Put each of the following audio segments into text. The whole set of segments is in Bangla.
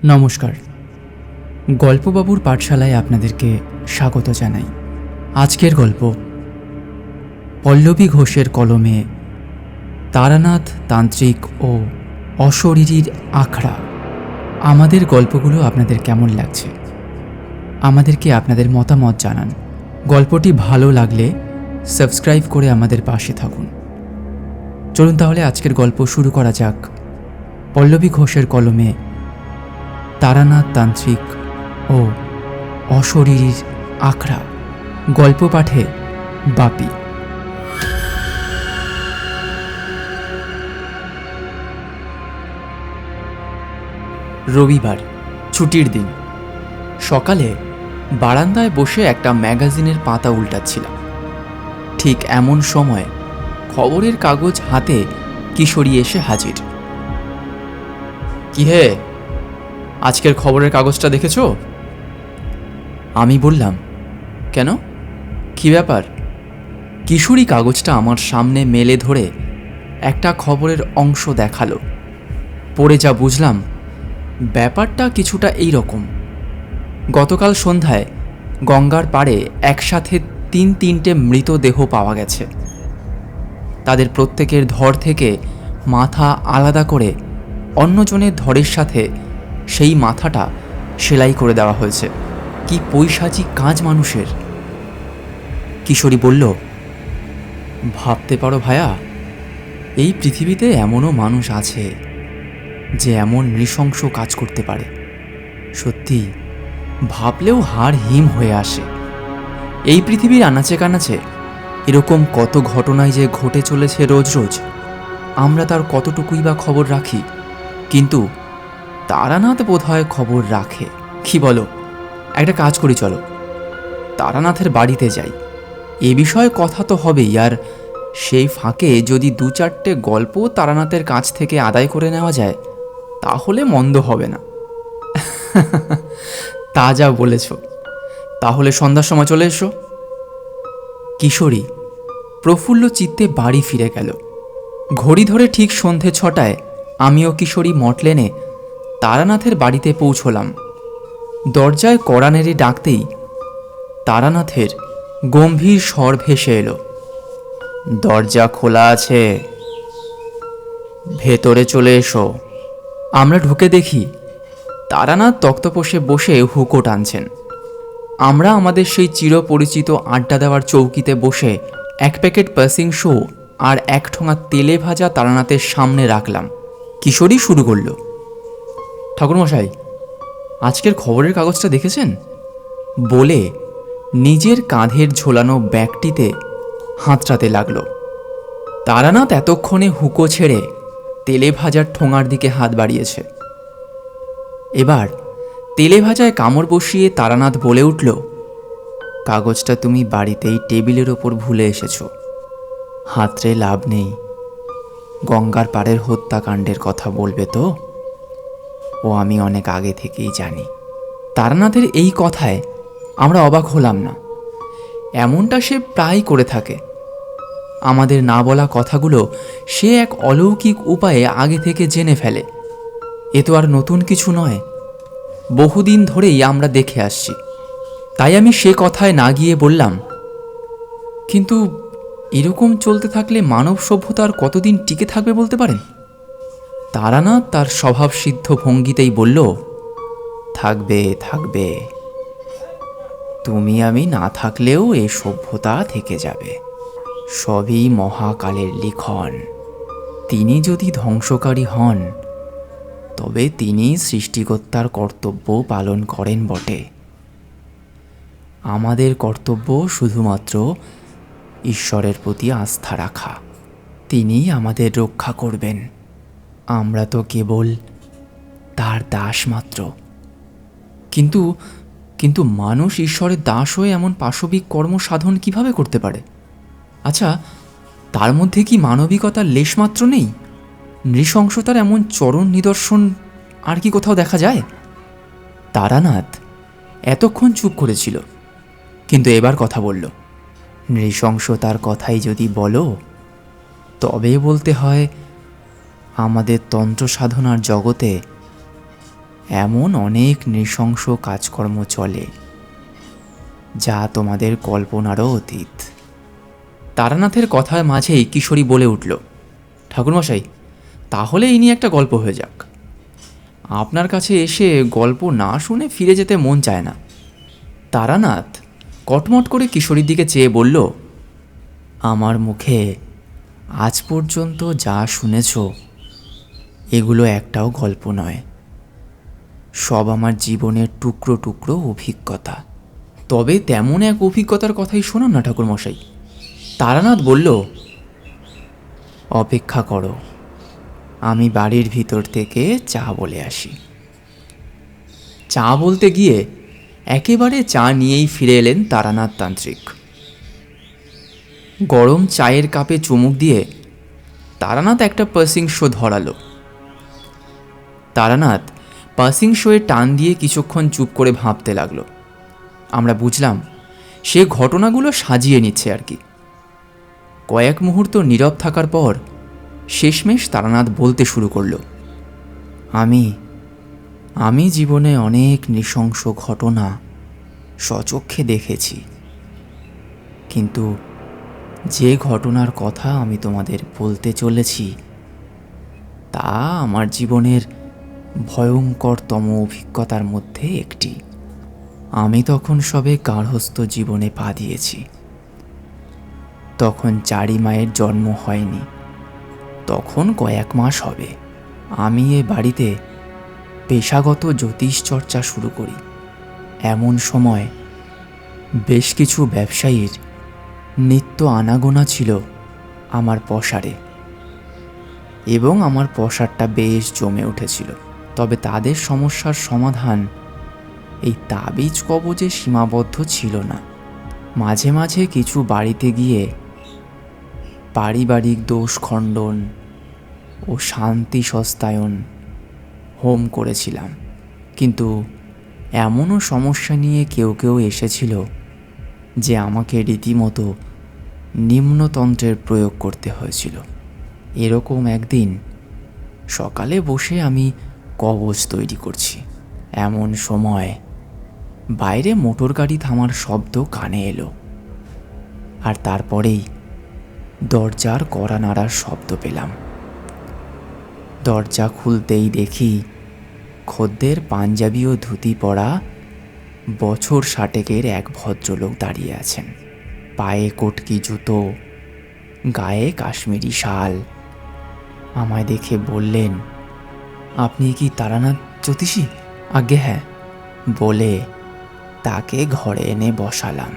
নমস্কার, গল্পবাবুর পাঠশালায় আপনাদেরকে স্বাগত জানাই। আজকের গল্প পল্লবী ঘোষের কলমে তারানাথ তান্ত্রিক ও অশরীরীর আখড়া। আমাদের গল্পগুলো আপনাদের কেমন লাগছে আমাদেরকে আপনাদের মতামত জানান। গল্পটি ভালো লাগলে সাবস্ক্রাইব করে আমাদের পাশে থাকুন। চলুন তাহলে আজকের গল্প শুরু করা যাক। পল্লবী ঘোষের কলমে তারানাথ তান্ত্রিক ও অশরীরীর আখড়া। গল্প পাঠে বাপি। রবিবার, ছুটির দিন। সকালে বারান্দায় বসে একটা ম্যাগাজিনের পাতা উল্টাচ্ছিলাম। ঠিক এমন সময় খবরের কাগজ হাতে কিশোরী এসে হাজির। কি হে, আজকের খবরের কাগজটা দেখেছ? আমি বললাম, কেন, কি ব্যাপার? কিশোরী কাগজটা আমার সামনে মেলে ধরে একটা খবরের অংশ দেখালো। পড়ে যা বুঝলাম, ব্যাপারটা কিছুটা এই রকম। গতকাল সন্ধ্যায় গঙ্গার পাড়ে একসাথে তিনটে মৃতদেহ পাওয়া গেছে। তাদের প্রত্যেকের ধড় থেকে মাথা আলাদা করে অন্যজনের ধড়ের সাথে সেই মাথাটা সেলাই করে দেওয়া হয়েছে। কি পৈশাচিক কাজ মানুষের! কিশোরী বলল, ভাবতে পারো ভায়া, এই পৃথিবীতে এমনও মানুষ আছে যে এমন নৃশংস কাজ করতে পারে। সত্যি ভাবলেও হাড় হিম হয়ে আসে। এই পৃথিবীর আনাচে কানাচে এরকম কত ঘটনাই যে ঘটে চলেছে রোজ রোজ। আমরা তার কতটুকুই বা খবর রাখি, কিন্তু তারানাথ বোধহয় খবর রাখে। কি বলো, একটা কাজ করি, চলো তারানাথের বাড়িতে যাই। এ বিষয়ে কথা তো হবেই, আর সেই ফাঁকে যদি 2-4টে গল্প তারানাথের কাছ থেকে আদায় করে নেওয়া যায় তাহলে মন্দ হবে না। তা যা বলেছ, তাহলে সন্ধ্যার সময় চলে এসো। কিশোরী প্রফুল্ল চিত্তে বাড়ি ফিরে গেল। ঘড়ি ধরে ঠিক সন্ধে 6টায় আমিও কিশোরী মটলেনে তারানাথের বাড়িতে পৌঁছলাম। দরজায় কড়া নেড়ে ডাকতেই তারানাথের গম্ভীর স্বর ভেসে এলো, দরজা খোলা আছে, ভেতরে চলে এসো। আমরা ঢুকে দেখি তারানাথ তক্তপোষে বসে হুঁকো টানছেন। আমরা আমাদের সেই চিরপরিচিত আড্ডা দেওয়ার চৌকিতে বসে 1 প্যাকেট পাসিং শো আর 1 ঠোঙা তেলে ভাজা তারানাথের সামনে রাখলাম। কিশোরী শুরু করল, ঠাকুরমশাই, আজকের খবরের কাগজটা দেখেছেন? বলে নিজের কাঁধের ঝোলানো ব্যাগটিতে হাতড়াতে লাগল। তারানাথ এতক্ষণে হুঁকো ছেড়ে তেলে ভাজার ঠোঙার দিকে হাত বাড়িয়েছে। এবার তেলে ভাজায় কামড় বসিয়ে তারানাথ বলে উঠল, কাগজটা তুমি বাড়িতেই টেবিলের ওপর ভুলে এসেছ। হাতড়ে লাভ নেই। গঙ্গার পাড়ের হত্যাকাণ্ডের কথা বলবে তো? ও আমি অনেক আগে থেকেই জানি। তারানাথের এই কথায় আমরা অবাক হলাম না। এমনটা সে প্রায় করে থাকে। আমাদের না বলা কথাগুলো সে এক অলৌকিক উপায়ে আগে থেকে জেনে ফেলে। এ তো আর নতুন কিছু নয়, বহুদিন ধরেই আমরা দেখে আসছি। তাই আমি সে কথায় না গিয়ে বললাম, কিন্তু এরকম চলতে থাকলে মানব সভ্যতা আর কতদিন টিকে থাকবে বলতে পারেন? তারানাথ তার স্বভাবসিদ্ধ ভঙ্গিতেই বলল, থাকবে থাকবে, তুমি আমি না থাকলেও এ সভ্যতা থেকে যাবে। সবই মহাকালের লিখন। তিনি যদি ধ্বংসকারী হন তবে তিনি সৃষ্টিকর্তার কর্তব্য পালন করেন বটে। আমাদের কর্তব্য শুধুমাত্র ঈশ্বরের প্রতি আস্থা রাখা। তিনি আমাদের রক্ষা করবেন। আমরা তো কেবল তার দাস মাত্র। কিন্তু কিন্তু মানুষ ঈশ্বরের দাস হয়ে এমন পাশবিক কর্ম সাধন কিভাবে করতে পারে? আচ্ছা, তার মধ্যে কি মানবিকতার লেশমাত্র নেই? নৃশংসতার এমন চরম নিদর্শন আর কি কোথাও দেখা যায়? তারানাথ এতক্ষণ চুপ করেছিল, কিন্তু এবার কথা বলল। নৃশংসতার কথাই যদি বলো, তবে বলতে হয় আমাদের তন্ত্র সাধনার জগতে এমন অনেক নৃশংস কাজকর্ম চলে যা তোমাদের কল্পনারও অতীত। তারানাথের কথার মাঝেই কিশোরী বলে উঠল, ঠাকুরমশাই, তাহলে এই নিয়ে একটা গল্প হয়ে যাক। আপনার কাছে এসে গল্প না শুনে ফিরে যেতে মন চায় না। তারানাথ কটমট করে কিশোরীর দিকে চেয়ে বলল, আমার মুখে আজ পর্যন্ত যা শুনেছ এগুলো একটাও গল্প নয়, সব আমার জীবনের টুকরো টুকরো অভিজ্ঞতা। তবে তেমন এক অভিজ্ঞতার কথাই শোনান না ঠাকুরমশাই। তারানাথ বলল, অপেক্ষা করো, আমি বাড়ির ভিতর থেকে চা বলে আসি। চা বলতে গিয়ে একেবারে চা নিয়েই ফিরে এলেন তারানাথ তান্ত্রিক। গরম চায়ের কাপে চুমুক দিয়ে তারানাথ একটা পাসিং শো ধরালো। তারানাথ পাসিং শোয়ে টান দিয়ে কিছুক্ষণ চুপ করে ভাবতে লাগলো। আমরা বুঝলাম সে ঘটনাগুলো সাজিয়ে নিচ্ছে আর কি। কয়েক মুহূর্ত নীরব থাকার পর শেষমেশ তারানাথ বলতে শুরু করলো, আমি জীবনে অনেক নৃশংস ঘটনা স্বচক্ষে দেখেছি, কিন্তু যে ঘটনার কথা আমি তোমাদের বলতে চলেছি তা আমার জীবনের ভয়ঙ্করতম অভিজ্ঞতার মধ্যে একটি। আমি তখন সবে গার্হস্থ্য জীবনে পা দিয়েছি। তখন চারি মায়ের জন্ম হয়নি, তখন কয়েক মাস হবে। আমি এ বাড়িতে পেশাগত জ্যোতিষ চর্চা শুরু করি। এমন সময় বেশ কিছু ব্যবসায়ীর নিত্য আনাগোনা ছিল আমার পসারে, এবং আমার পসারটা বেশ জমে উঠেছিল। তবে তাদের সমস্যার সমাধান এই তাবিজ কবজে সীমাবদ্ধ ছিল না। মাঝে মাঝে কিছু বাড়িতে গিয়ে পারিবারিক দোষ খণ্ডন ও শান্তি সস্তায়ন হোম করেছিলাম। কিন্তু এমনও সমস্যা নিয়ে কেউ কেউ এসেছিল যে আমাকে রীতিমতো নিম্নতন্ত্রের প্রয়োগ করতে হয়েছিল। এরকম একদিন সকালে বসে আমি কবচ তৈরি করছি, এমন সময় বাইরে মোটর গাড়ি থামার শব্দ কানে এলো, আর তারপরেই দরজার কড়া নাড়ার শব্দ পেলাম। দরজা খুলতেই দেখি খদ্দের পাঞ্জাবি ও ধুতি পরা বছর 60-এর এক ভদ্রলোক দাঁড়িয়ে আছেন। পায়ে কটকি জুতো, গায়ে কাশ্মীরি শাল। আমায় দেখে বললেন, আপনি কি তারানাথ জ্যোতিষী? আজ্ঞে হ্যাঁ, বলে তাকে ঘরে এনে বসালাম।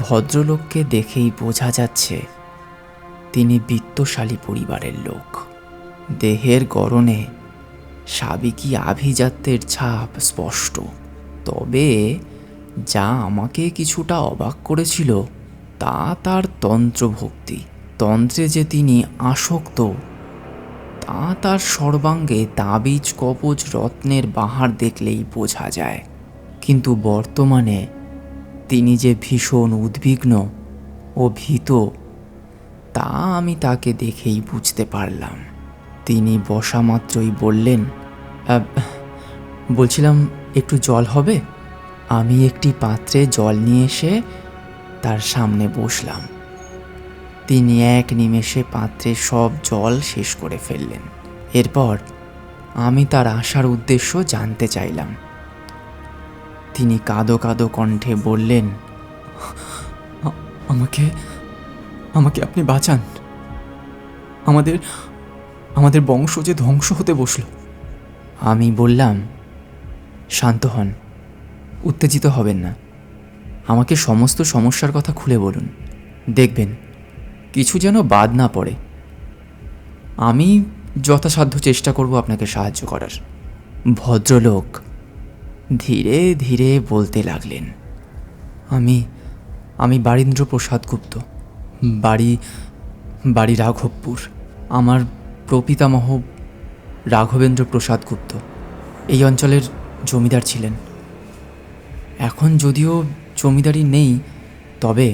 ভদ্রলোককে দেখেই বোঝা যাচ্ছে তিনি বিত্তশালী পরিবারের লোক। দেহের গড়নে সাবেকি আভিজাত্যের ছাপ স্পষ্ট। তবে যা আমাকে কিছুটা অবাক করেছিল তা তার তন্ত্রভক্তি। তন্ত্রে যে তিনি আসক্ত তা তার সর্বাঙ্গে তাবিজ কবচ রত্নের বাহার দেখলেই বোঝা যায়। কিন্তু বর্তমানে তিনি যে ভীষণ উদ্বিগ্ন ও ভীত তা আমি তাকে দেখেই বুঝতে পারলাম। তিনি বসা মাত্রই বললেন, বলছিলাম একটু জল হবে? আমি একটি পাত্রে জল নিয়ে এসে তার সামনে বসলাম। তিনি এক নিমেষে পাত্রে সব জল শেষ করে ফেললেন। এরপর আমি তার আসার উদ্দেশ্য জানতে চাইলাম। তিনি কাঁদো কাঁদো কণ্ঠে বললেন, আমাকে আপনি বাঁচান। আমাদের বংশ যে ধ্বংস হতে বসল। আমি বললাম, শান্ত হন, উত্তেজিত হবেন না। আমাকে সমস্ত সমস্যার কথা খুলে বলুন, দেখবেন কিছু যেন বাদ না পড়ে। আমি যথাসাধ্য চেষ্টা করব আপনাকে সাহায্য করার। ভদ্রলোক ধীরে ধীরে বলতে লাগলেন, আমি বারীন্দ্র প্রসাদ গুপ্ত, বাড়ি রাঘবপুর। আমার প্রপিতামহ রাঘবেন্দ্র প্রসাদ গুপ্ত এই অঞ্চলের জমিদার ছিলেন। এখন যদিও জমিদারি নেই, তবে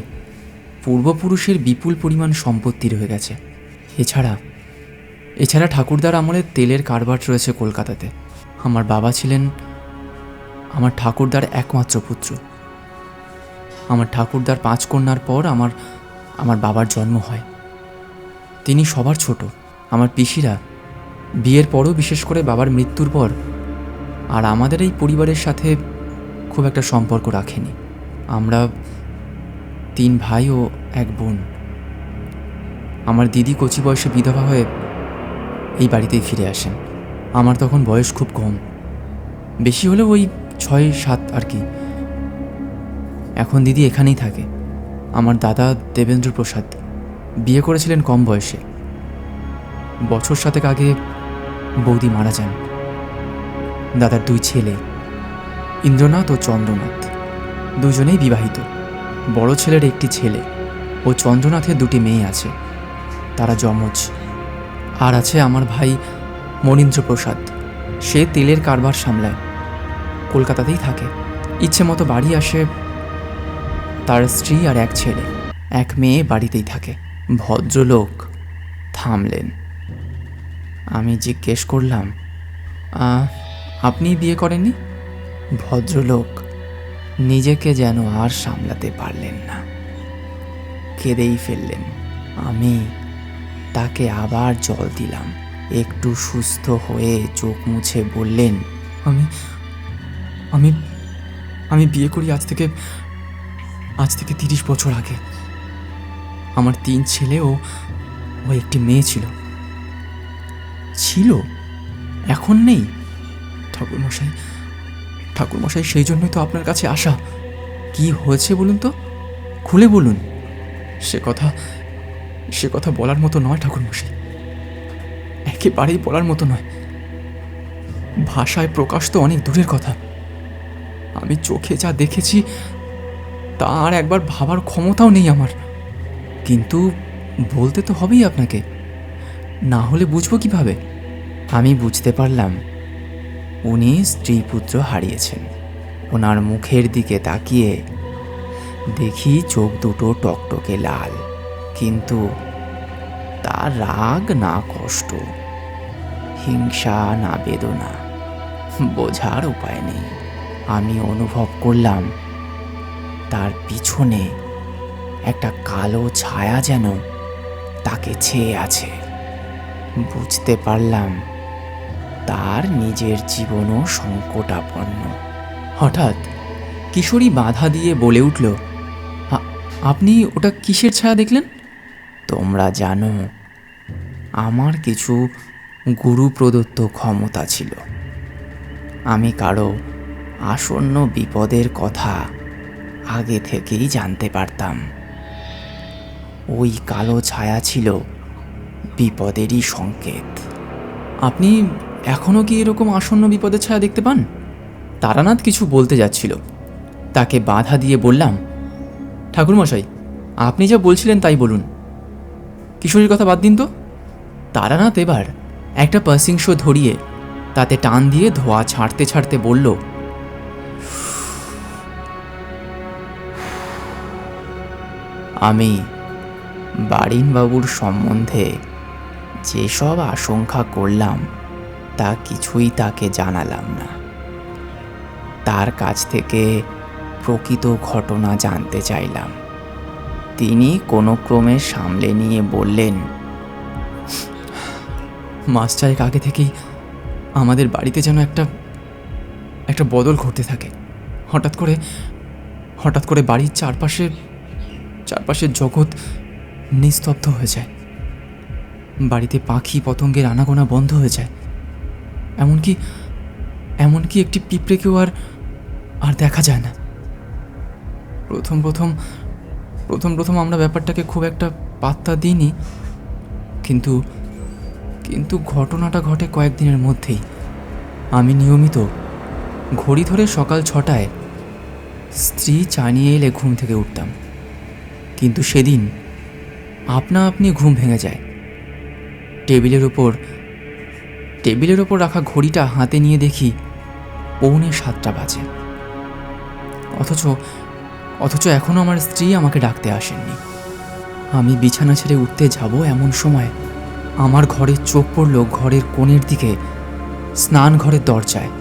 পূর্বপুরুষের বিপুল পরিমাণ সম্পত্তি রয়ে গেছে। এছাড়া ঠাকুরদার আমলে তেলের কারবার রয়েছে কলকাতাতে। আমার বাবা ছিলেন আমার ঠাকুরদার একমাত্র পুত্র। আমার ঠাকুরদার 5 কন্যার পর আমার বাবার জন্ম হয়। তিনি সবার ছোট। আমার পিসিরা বিয়ের পরও, বিশেষ করে বাবার মৃত্যুর পর, আর আমাদের এই পরিবারের সাথে খুব একটা সম্পর্ক রাখেনি। আমরা 3 ভাই ও 1 বোন। আমার দিদি কচি বয়সে বিধবা হয়ে এই বাড়িতেই ফিরে আসেন। আমার তখন বয়স খুব কম, বেশি হলেও ওই 6-7 আর কি। এখন দিদি এখানেই থাকে। আমার দাদা দেবেন্দ্র প্রসাদ বিয়ে করেছিলেন কম বয়সে। বছর 7 আগে বৌদি মারা যান। দাদার 2 ছেলে, ইন্দ্রনাথ ও চন্দ্রনাথ, দুজনেই বিবাহিত। বড় ছেলের একটি ছেলে ও চন্দ্রনাথের 2টি মেয়ে আছে, তারা যমজ। আর আছে আমার ভাই মনীন্দ্র প্রসাদ, সে তেলের কারবার সামলায়, কলকাতাতেই থাকে। ইচ্ছে মতো বাড়ি আসে। তার স্ত্রী আর 1 ছেলে, 1 মেয়ে বাড়িতেই থাকে। ভদ্রলোক থামলেন। আমি জিজ্ঞেস করলাম, আপনি বিয়ে করেননি? ভদ্রলোক নিজেকে যেন আর সামলাতে পারলেন না, কেঁদেই ফেললেন। আমি তাকে আবার জল দিলাম। একটু সুস্থ হয়ে চোখ মুছে বললেন, আমি আমি আমি বিয়ে করি আজ থেকে 30 বছর আগে। আমার 3 ছেলে ও একটি মেয়ে ছিল। এখন নেই? ঠাকুরমশাই, সেই জন্যই তো আপনার কাছে আসা। কি হয়েছে বলুন তো, খুলে বলুন। সে কথা বলার মতো নয় ঠাকুরমশাই, একেবারেই বলার মতো নয়। ভাষায় প্রকাশ তো অনেক দূরের কথা। আমি চোখে যা দেখেছি তা আর একবার ভাবার ক্ষমতাও নেই আমার। কিন্তু বলতে তো হবেই আপনাকে, না হলে বুঝবো কিভাবে? আমি বুঝতে পারলাম উনি স্ত্রী পুত্র হারিয়েছেন। ওনার মুখের দিকে তাকিয়ে দেখি চোখ দুটো টকটকে লাল, কিন্তু তার রাগ না কষ্ট, হিংসা না বেদনা, বোঝার উপায় নেই। আমি অনুভব করলাম তার পিছনে একটা কালো ছায়া যেন তাকে ছেয়ে আছে। বুঝতে পারলাম তার নিজের জীবনও সংকটাপন্ন। হঠাৎ কিশোরী বাধা দিয়ে বলে উঠল, আপনি ওটা কিসের ছায়া দেখলেন? তোমরা জানো আমার কিছু গুরু প্রদত্ত ক্ষমতা ছিল। আমি কারো আসন্ন বিপদের কথা আগে থেকেই জানতে পারতাম। ওই কালো ছায়া ছিল বিপদেরই সংকেত। আপনি এখনও কি এরকম আসন্ন বিপদের ছায়া দেখতে পান? তারানাথ কিছু বলতে যাচ্ছিল, তাকে বাধা দিয়ে বললাম, ঠাকুরমশাই, আপনি যা বলছিলেন তাই বলুন, কিশোরীর কথা বাদ দিন তো। তারানাথ এবার একটা পাসিং শো ধরিয়ে তাতে টান দিয়ে ধোঁয়া ছাড়তে ছাড়তে বলল, আমি বারিনবাবুর সম্বন্ধে যেসব আশঙ্কা করলাম তা কিছুই তাকে জানালাম না। তার কাছ থেকে প্রকৃত ঘটনা জানতে চাইলাম। তিনি কোনো ক্রমে সামলে নিয়ে বললেন, মাস 4 আগে থেকেই আমাদের বাড়িতে যেন একটা বদল ঘটতে থাকে। হঠাৎ করে বাড়ির চারপাশের জগৎ নিস্তব্ধ হয়ে যায়। বাড়িতে পাখি পতঙ্গের আনাগোনা বন্ধ হয়ে যায়। এমনকি একটি পিঁপড়েকেও আর দেখা যায় না। প্রথম আমরা ব্যাপারটাকে খুব একটা পাত্তা দিইনি, কিন্তু ঘটনাটা ঘটে কয়েকদিনের মধ্যেই। আমি নিয়মিত ঘড়ি ধরে সকাল 6টায় স্ত্রী চা নিয়ে এলে ঘুম থেকে উঠতাম, কিন্তু সেদিন আপনি ঘুম ভেঙে যায়। টেবিলের ওপর রাখা ঘড়িটা হাতে নিয়ে দেখি 6:45 বাজে। অথচ এখনও আমার স্ত্রী আমাকে ডাকতে আসেননি। আমি বিছানা ছেড়ে উঠতে যাব এমন সময় আমার ঘরের চোখ পড়ল ঘরের কোণের দিকে স্নান ঘরের দরজায়।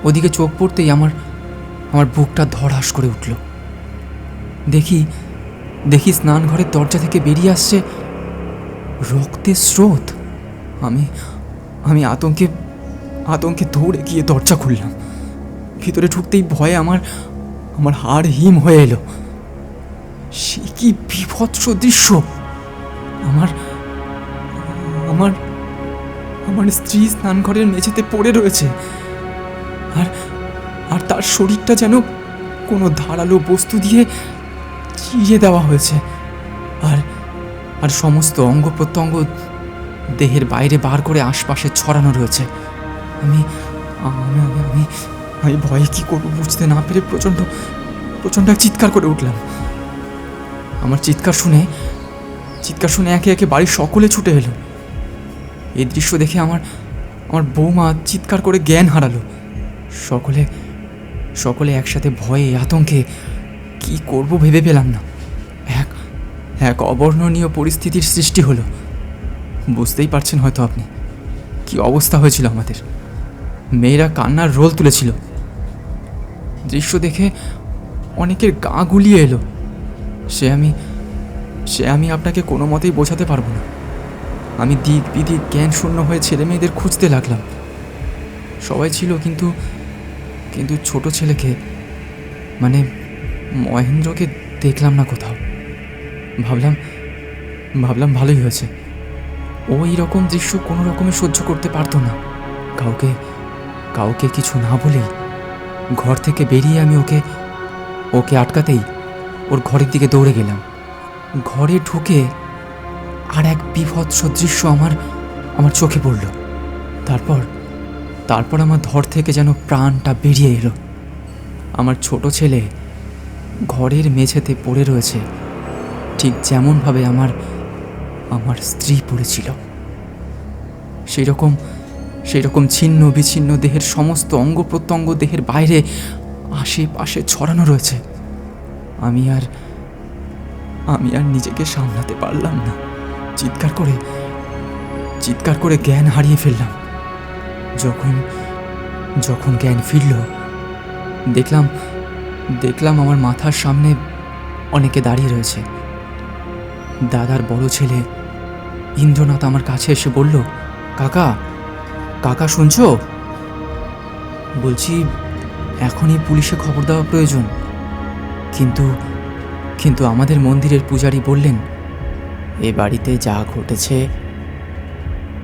ওদিকে চোখ পড়তেই আমার বুকটা ধড়াস করে উঠল। দেখি দেখি স্নান ঘরের দরজা থেকে বেরিয়ে আসছে রক্তের স্রোত। আমি আমি আতঙ্কে আতঙ্কে দৌড়ে গিয়ে দরজা খুললাম। ভিতরে ঢুকতেই ভয়ে আমার আমার হাড় হিম হয়ে এলো। সে কি বীভৎস দৃশ্য! আমার আমার আমার স্ত্রী স্নানঘরের মেঝেতে পড়ে রয়েছে, আর আর তার শরীরটা যেন কোনো ধারালো বস্তু দিয়ে চিরিয়ে দেওয়া হয়েছে, আর আর সমস্ত অঙ্গ প্রত্যঙ্গ দেহের বাইরে বার করে আশপাশে ছড়ানো রয়েছে। আমি আমি আমি আমি ভয়ে কী করবো বুঝতে না পেরে প্রচণ্ড প্রচণ্ড চিৎকার করে উঠলাম। আমার চিৎকার শুনে একে একে বাড়ির সকলে ছুটে এলো। এই দৃশ্য দেখে আমার বৌমা চিৎকার করে জ্ঞান হারালো। সকলে একসাথে ভয়ে আতঙ্কে কি করব ভেবে পেলাম না। এক অবর্ণনীয় পরিস্থিতির সৃষ্টি হলো। বুঝতেই পারছেন হয়তো আপনি কি অবস্থা হয়েছিল আমাদের। মেয়েরা কান্নার রোল তুলেছিল। দৃশ্য দেখে অনেকের গা গুলিয়ে এলো। সে আমি আপনাকে কোনো মতেই বোঝাতে পারবো না। আমি দিক বিদিক জ্ঞান শূন্য হয়ে ছেলে মেয়েদের খুঁজতে লাগলাম। সবাই ছিল, কিন্তু ছোট ছেলেকে, মানে মহেন্দ্রকে দেখলাম না কোথাও। ভাবলাম ভালোই হয়েছে। ও এইরকম দৃশ্য কোনো রকমে সহ্য করতে পারতো না। কাউকে কিছু না বলেই ঘর থেকে বেরিয়ে আমি ওকে আটকাতেই ওর ঘরের দিকে দৌড়ে গেলাম। ঘরে ঢুকে আর এক বীভৎস দৃশ্য আমার চোখে পড়ল। তারপর আমার ধর থেকে যেন প্রাণটা বেরিয়ে এলো। আমার ছোট ছেলে ঘরের মেঝেতে পড়ে রয়েছে, ঠিক যেমনভাবে আমার স্ত্রী পড়েছিল। সেই রকম ছিন্ন বিচ্ছিন্ন দেহের সমস্ত অঙ্গ প্রত্যঙ্গ দেহের বাইরে আশেপাশে ছড়ানো রয়েছে। আমি আর নিজেকে সামলাতে পারলাম না। চিৎকার করে জ্ঞান হারিয়ে ফেললাম। যখন জ্ঞান ফিরল, দেখলাম আমার মাথার সামনে অনেকে দাঁড়িয়ে রয়েছে। দাদার বড় ছেলে ইন্দ্রনাথ আমার কাছে এসে বলল, কাকা শুনছো? বলছি এখনই পুলিশে খবর দেওয়া প্রয়োজন। কিন্তু আমাদের মন্দিরের পূজারী বললেন, এ বাড়িতে যা ঘটেছে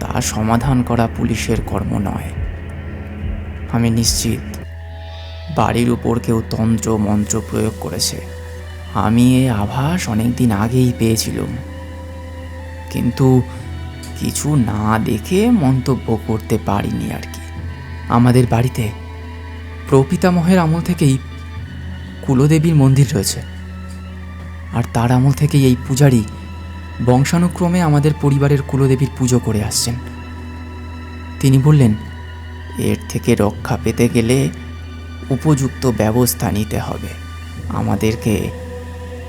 তা সমাধান করা পুলিশের কর্ম নয়। আমি নিশ্চিত বাড়ির উপর কেউ তন্ত্র মন্ত্র প্রয়োগ করেছে। আমি এ আভাস অনেকদিন আগেই পেয়েছিলাম, কিন্তু কিছু না দেখে মন্তব্য করতে পারিনি আর কি। আমাদের বাড়িতে প্রপিতামহের আমল থেকেই কুলদেবীর মন্দির রয়েছে, আর তার আমল থেকেই এই পূজারী বংশানুক্রমে আমাদের পরিবারের কুলদেবীর পুজো করে আসছেন। তিনি বললেন, এর থেকে রক্ষা পেতে গেলে উপযুক্ত ব্যবস্থা নিতে হবে। আমাদেরকে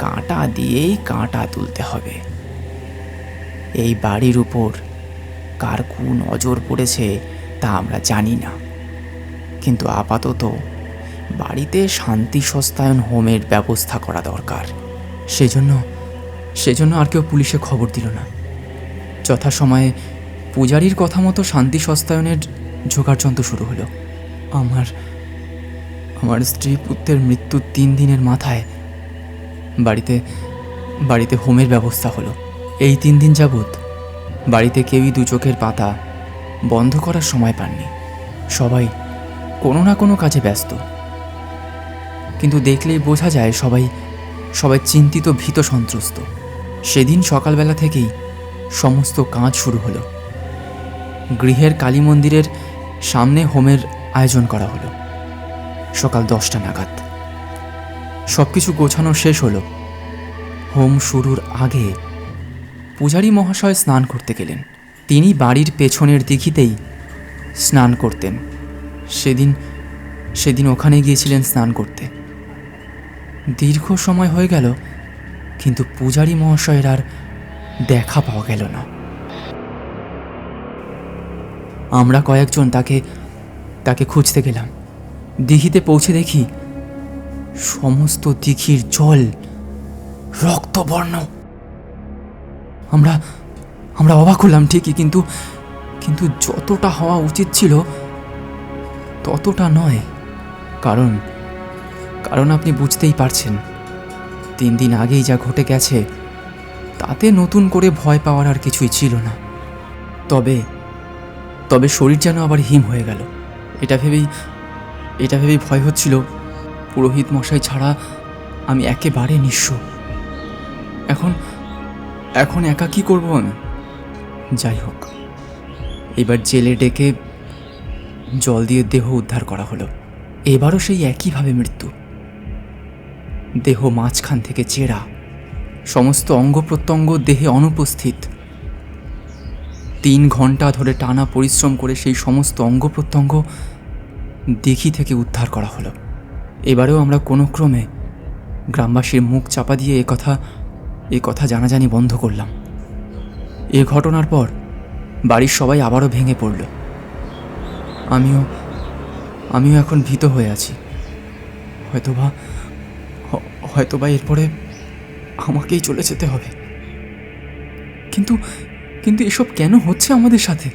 কাঁটা দিয়েই কাঁটা তুলতে হবে। এই বাড়ির উপর কার কোন নজর পড়েছে তা আমরা জানি না, কিন্তু আপাতত বাড়িতে শান্তি সস্তায়ন হোমের ব্যবস্থা করা দরকার। সেজন্য আর কেউ পুলিশে খবর দিল না। যথাসময়ে পূজারীর কথা মতো শান্তি সস্তায়নের জোগাড়যন্ত্র শুরু হলো। আমার স্ত্রী পুত্রের মৃত্যুর 3 দিনের মাথায় বাড়িতে হোমের ব্যবস্থা হলো। এই 3 দিন যাবৎ বাড়িতে কেউই 2 চোখের পাতা বন্ধ করার সময় পাননি। সবাই কোনো না কোনো কাজে ব্যস্ত, কিন্তু দেখলেই বোঝা যায় সবাই চিন্তিত, ভীত, সন্ত্রস্ত। সেদিন সকালবেলা থেকেই সমস্ত কাজ শুরু হলো। গৃহের কালী মন্দিরের সামনে হোমের আয়োজন করা হলো। সকাল 10টা নাগাদ সব কিছু গোছানো শেষ হলো। হোম শুরুর আগে পূজারী মহাশয় স্নান করতে গেলেন। তিনি বাড়ির পেছনের দিঘিতেই স্নান করতেন। সেদিন ওখানে গিয়েছিলেন স্নান করতে। দীর্ঘ সময় হয়ে গেল, কিন্তু পূজারী মহাশয়ের আর দেখা পাওয়া গেল না। আমরা কয়েকজন তাকে খুঁজতে গেলাম। দিঘিতে পৌঁছে দেখি সমস্ত দিঘির জল রক্তবর্ণ। আমরা আমরা অবাক হলাম ঠিকই, কিন্তু কিন্তু যতটা হওয়া উচিত ছিল ততটা নয়। কারণ কারণ আপনি বুঝতেই পারছেন, 3 দিন আগেই যা ঘটে গেছে তাতে নতুন করে ভয় পাওয়ার আর কিছুই ছিল না। তবে তবে শরীর যেন আবার হিম হয়ে গেল। এটা ভেবেই ভয় হচ্ছিল, পুরোহিত মশাই ছাড়া আমি একেবারে নিঃস্ব। এখন একা কি করব আমি? যাই হোক, এবার জেলে ডেকে জল দিয়ে দেহ উদ্ধার করা হলো। এবারও সেই একইভাবে মৃত্যু। দেহ মাঝখান থেকে চেরা, সমস্ত অঙ্গ প্রত্যঙ্গ দেহে অনুপস্থিত। 3 ঘন্টা ধরে টানা পরিশ্রম করে সেই সমস্ত অঙ্গ প্রত্যঙ্গ দিঘি থেকে উদ্ধার করা হলো। এবারেও আমরা কোনো ক্রমে গ্রামবাসীর মুখ চাপা দিয়ে এ কথা জানাজানি বন্ধ করলাম। এ ঘটনার পর বাড়ির সবাই আবারও ভেঙে পড়ল। আমিও এখন ভীত হয়ে আছি। হয়তোবা এরপরে আমাকেই চলে যেতে হবে। কিন্তু কিন্তু এসব কেন হচ্ছে আমাদের সাথে?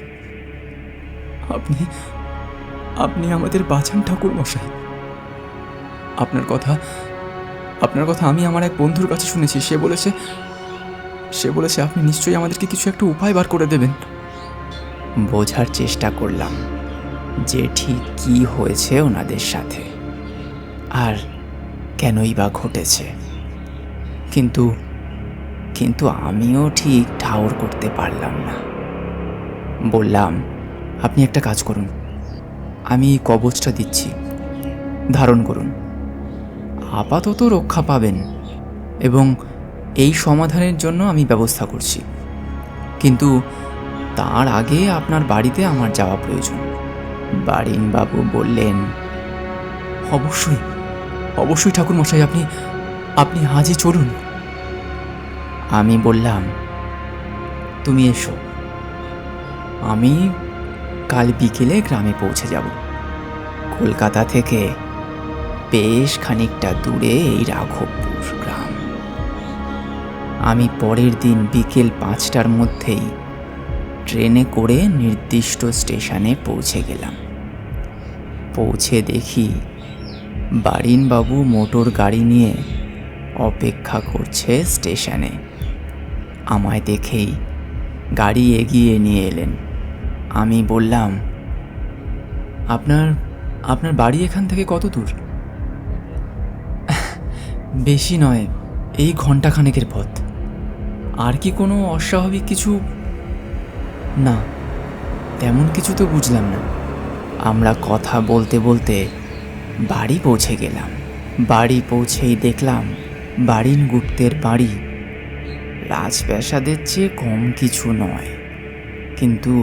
আপনি আমাদের বাঁচান ঠাকুর মশাই। আপনার কথা আমি আমার এক বন্ধুর কাছে শুনেছি। সে বলেছে আপনি নিশ্চয়ই আমাদেরকে কিছু একটা উপায় বার করে দেবেন। বোঝার চেষ্টা করলাম যে ঠিক কি হয়েছে ওনাদের সাথে আর কেনই বা ঘটেছে, কিন্তু আমিও ঠিক ঠাউর করতে পারলাম না। বললাম, আপনি একটা কাজ করুন, আমি কবচটা দিচ্ছি, ধারণ করুন, আপাতত রক্ষা পাবেন এবং এই সমাধানের জন্য আমি ব্যবস্থা করছি। কিন্তু তার আগে আপনার বাড়িতে আমার যাওয়া প্রয়োজন। বারিনবাবু বললেন, অবশ্যই ঠাকুরমশাই, আপনি আজই চলুন। আমি বললাম, তুমি এসো, আমি কাল বিকেলে গ্রামে পৌঁছে যাব। কলকাতা থেকে বেশ খানিকটা দূরে এই রাঘবপুর গ্রাম। আমি পরের দিন বিকেল 5টার মধ্যেই ট্রেনে করে নির্দিষ্ট স্টেশনে পৌঁছে গেলাম। পৌঁছে দেখি বারিনবাবু মোটর গাড়ি নিয়ে অপেক্ষা করছে স্টেশনে। আমায় দেখেই গাড়ি এগিয়ে নিয়ে এলেন। আমি বললাম, আপনার বাড়ি এখান থেকে কত দূর? বেশি নয়, এই ঘন্টাখানেকের পথ। আর কি কোনো অস্বাভাবিক কিছু? না, তেমন কিছু তো বুঝলাম না। আমরা কথা বলতে বলতে বাড়ি পৌঁছে গেলাম। বাড়ি পৌঁছেই দেখলাম বারিন গুপ্তের বাড়ি রাজপ্রাসাদের চেয়ে কম কিছু নয়, কিন্তু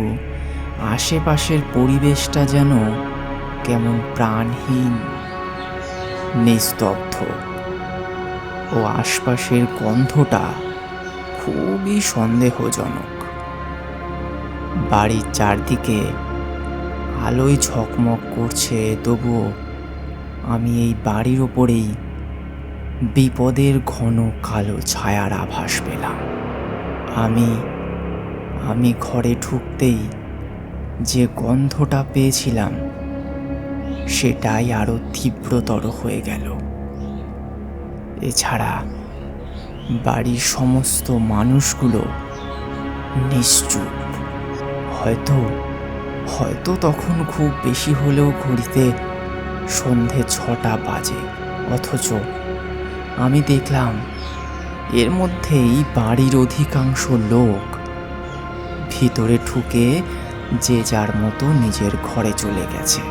আশেপাশের পরিবেশটা যেন কেমন প্রাণহীন, নিস্তব্ধ, ও আশপাশের গন্ধটা খুবই সন্দেহজনক। বাড়ির চারদিকে আলোয় ঝকমক করছে, তবুও আমি এই বাড়ির ওপরেই বিপদের ঘন কালো ছায়ার আভাস পেলাম। আমি ঘরে ঢুকতেই যে গন্ধটা পেয়েছিলাম সেটাই আরো তীব্রতর হয়ে গেল। এছাড়া বাড়ির সমস্ত মানুষগুলো নিশ্চুপ। হয়তো তখন খুব বেশি হলেও ঘড়িতে সন্ধে 6টা বাজে, অথচ আমি দেখলাম এর মধ্যেই বাড়ির অধিকাংশ লোক ভিতরে ঢুকে যে যার মতো নিজের ঘরে চলে গেছে।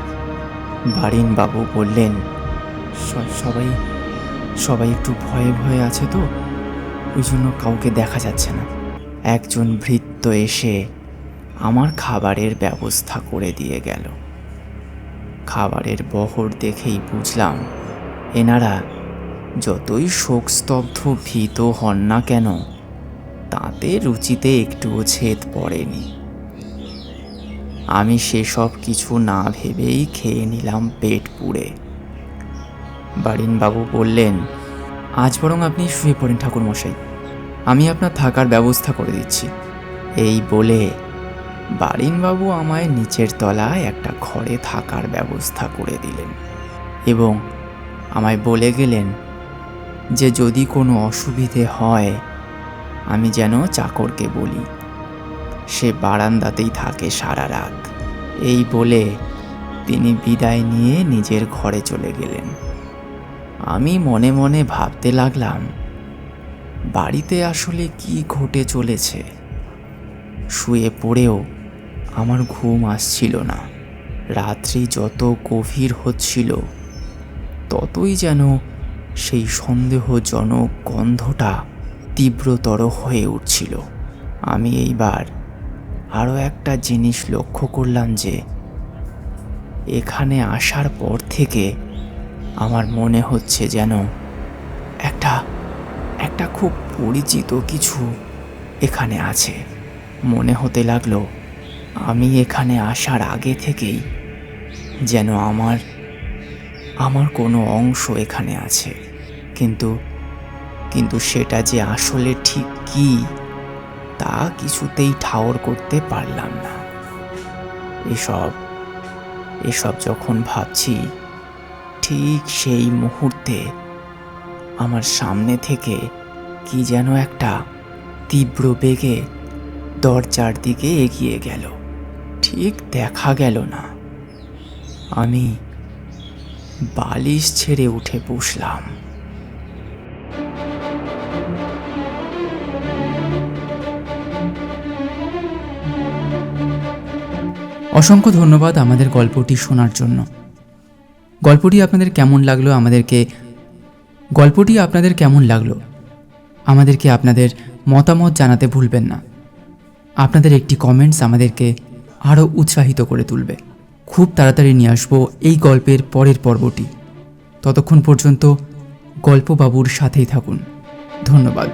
বারিনবাবু বললেন, সবাই একটু ভয়ে ভয়ে আছে তো, ওই জন্য কাউকে দেখা যাচ্ছে না। একজন ভৃত্য এসে আমার খাবারের ব্যবস্থা করে দিয়ে গেল। খাবারের বহর দেখেই বুঝলাম এনারা যতই শোকস্তব্ধ ভীত হন না কেন, তাতে রুচিতে একটুও ছেদ পড়েনি। আমি সেসব কিছু না ভেবেই খেয়ে নিলাম পেট পুড়ে। বারিনবাবু বললেন, আজ বরং আপনি শুয়ে পড়েন ঠাকুরমশাই, আমি আপনার থাকার ব্যবস্থা করে দিচ্ছি। এই বলে বারিনবাবু আমায় নিচের তলায় একটা ঘরে থাকার ব্যবস্থা করে দিলেন এবং আমায় বলে গেলেন যে যদি কোনো অসুবিধে হয় আমি যেন চাকরকে বলি, সে বারান্দাতেই থাকে সারা রাত। এই বলে তিনি বিদায় নিয়ে নিজের ঘরে চলে গেলেন। আমি মনে মনে ভাবতে লাগলাম, বাড়িতে আসলে কি ঘটে চলেছে। শুয়ে পড়েও আমার ঘুম আসছিল না। রাত্রি যত গভীর হচ্ছিল ততই যেন সেই সন্দেহজনক গন্ধটা তীব্রতর হয়ে উঠছিল। আমি এইবার আরও একটা জিনিস লক্ষ্য করলাম যে এখানে আসার পর থেকে আমার মনে হচ্ছে যেন একটা খুব পরিচিত কিছু এখানে আছে। মনে হতে লাগলো আমি এখানে আসার আগে থেকেই যেন আমার কোনো অংশ এখানে আছে, কিন্তু সেটা যে আসলে ঠিক কী তা কিছুতেই ঠাওর করতে পারলাম না। এসব যখন ভাবছি ঠিক সেই মুহূর্তে আমার সামনে থেকে কি যেন একটা তীব্র বেগে দরজার দিকে এগিয়ে গেল। ঠিক দেখা গেল না, আমি বালিশ ছেড়ে উঠে বসলাম। অসংখ্য ধন্যবাদ আমাদের গল্পটি শোনার জন্য। গল্পটি আপনাদের কেমন লাগলো আমাদেরকে আপনাদের মতামত জানাতে ভুলবেন না। আপনাদের একটি কমেন্টস আমাদেরকে আরও উৎসাহিত করে তুলবে। খুব তাড়াতাড়ি নিয়ে আসবো এই গল্পের পরের পর্বটি। ততক্ষণ পর্যন্ত গল্পবাবুর সাথেই থাকুন। ধন্যবাদ।